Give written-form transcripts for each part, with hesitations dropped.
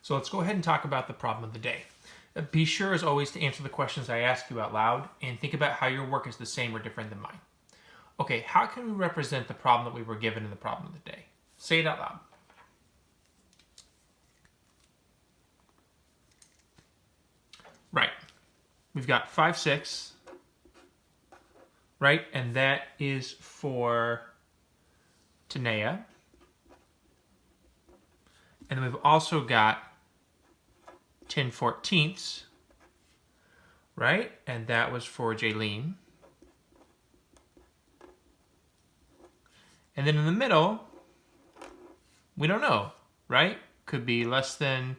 So let's go ahead and talk about the problem of the day. Be sure as always to answer the questions I ask you out loud and think about how your work is the same or different than mine. Okay, how can we represent the problem that we were given in the problem of the day? Say it out loud. Right. We've got 5, 6, right? And that is for Tanea. And then we've also got 10/14, right? And that was for Jaylene. And then in the middle, we don't know, right? Could be less than,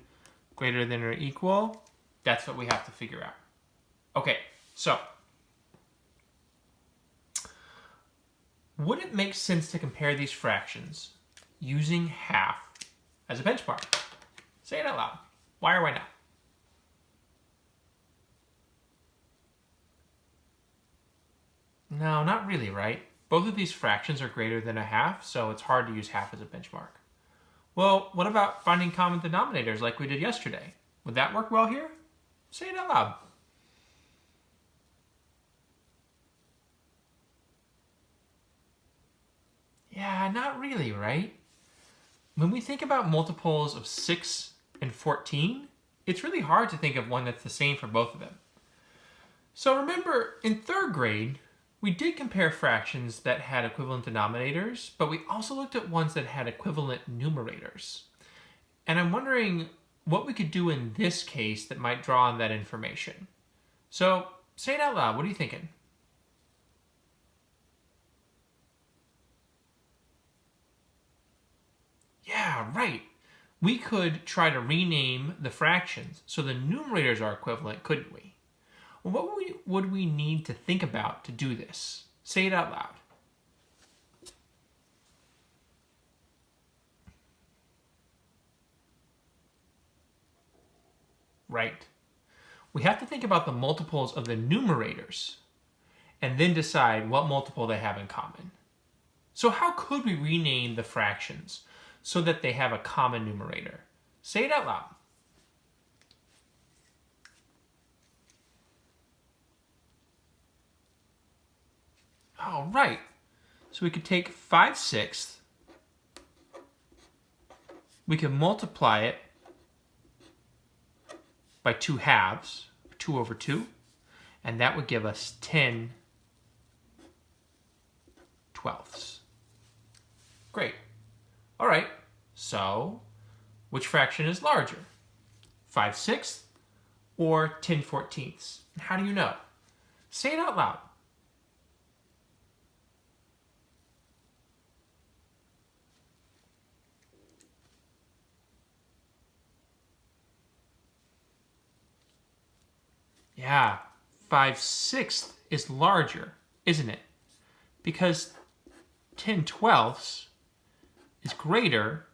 greater than, or equal. That's what we have to figure out. Okay, so would it make sense to compare these fractions using half as a benchmark? Say it out loud. Why or why not? No, not really, right? Both of these fractions are greater than a half, so it's hard to use half as a benchmark. Well, what about finding common denominators like we did yesterday? Would that work well here? Say it out loud. Yeah, not really, right? When we think about multiples of 6 and 14, it's really hard to think of one that's the same for both of them. So remember, in 3rd grade, we did compare fractions that had equivalent denominators, but we also looked at ones that had equivalent numerators. And I'm wondering what we could do in this case that might draw on that information. So say it out loud. What are you thinking? Yeah, right. We could try to rename the fractions so the numerators are equivalent, couldn't we? Well, what would we need to think about to do this? Say it out loud. Right. We have to think about the multiples of the numerators and then decide what multiple they have in common. So how could we rename the fractions so that they have a common numerator? Say it out loud. Oh, right. So we could take 5/6, we could multiply it by 2 halves, 2 over 2, and that would give us 10/12. Great. All right, so which fraction is larger? 5/6 or 10/14? How do you know? Say it out loud. Yeah, 5/6 is larger, isn't it? Because 10/12 is greater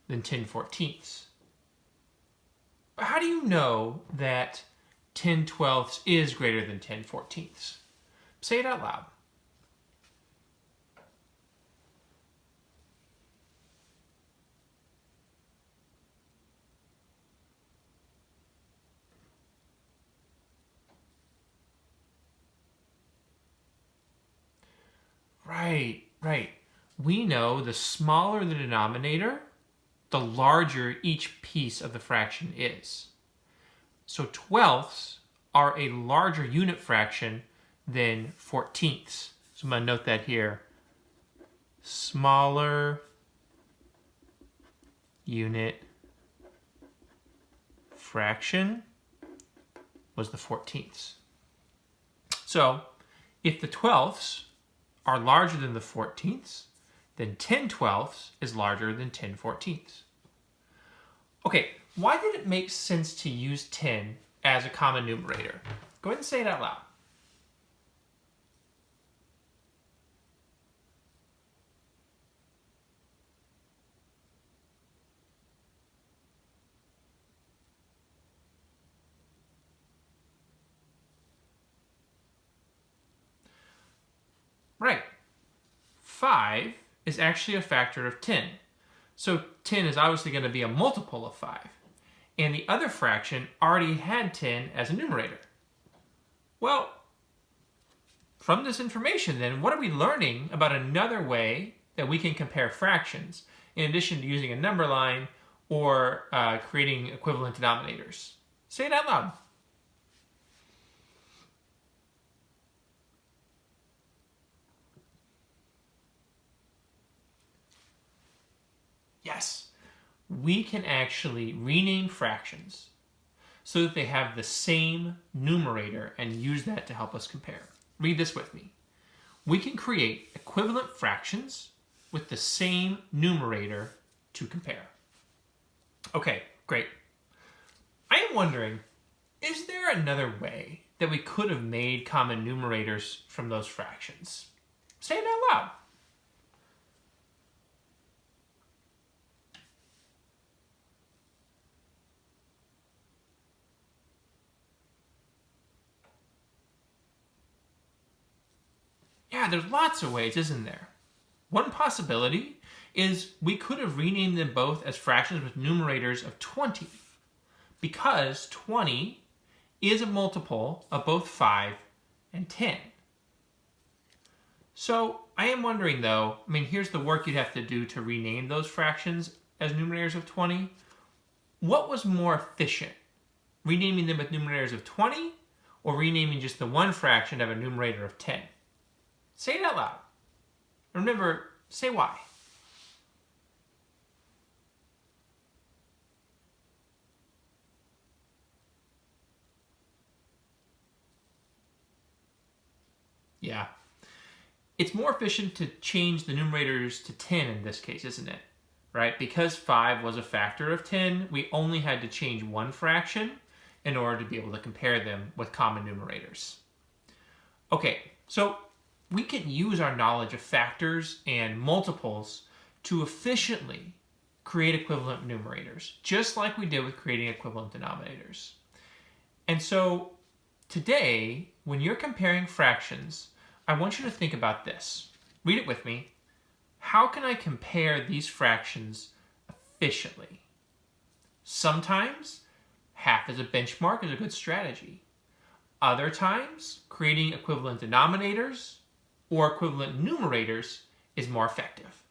than 10/14. But how do you know that 10/12 is greater than 10/14? Say it out loud. Right, right. We know the smaller the denominator, the larger each piece of the fraction is. So 12ths are a larger unit fraction than 14ths. So I'm going to note that here. Smaller unit fraction was the 14ths. So if the 12ths are larger than the 14ths, then 10/12 is larger than 10/14. Okay, why did it make sense to use 10 as a common numerator? Go ahead and say it out loud. Right. 5 is actually a factor of 10. So 10 is obviously going to be a multiple of 5. And the other fraction already had 10 as a numerator. Well, from this information then, what are we learning about another way that we can compare fractions in addition to using a number line or creating equivalent denominators? Say it out loud. Yes, we can actually rename fractions so that they have the same numerator and use that to help us compare. Read this with me. We can create equivalent fractions with the same numerator to compare. Okay, great. I am wondering, is there another way that we could have made common numerators from those fractions? Say it out loud. Yeah, there's lots of ways, isn't there? One possibility is we could have renamed them both as fractions with numerators of 20 because 20 is a multiple of both 5 and 10. So I am wondering though, here's the work you'd have to do to rename those fractions as numerators of 20. What was more efficient? Renaming them with numerators of 20 or renaming just the one fraction of a numerator of 10? Say it out loud. Remember, say why. Yeah. It's more efficient to change the numerators to 10 in this case, isn't it? Right? Because 5 was a factor of 10, we only had to change one fraction in order to be able to compare them with common numerators. Okay, so we can use our knowledge of factors and multiples to efficiently create equivalent numerators, just like we did with creating equivalent denominators. And so today, when you're comparing fractions, I want you to think about this. Read it with me. How can I compare these fractions efficiently? Sometimes half as a benchmark is a good strategy. Other times, creating equivalent denominators or equivalent numerators is more effective.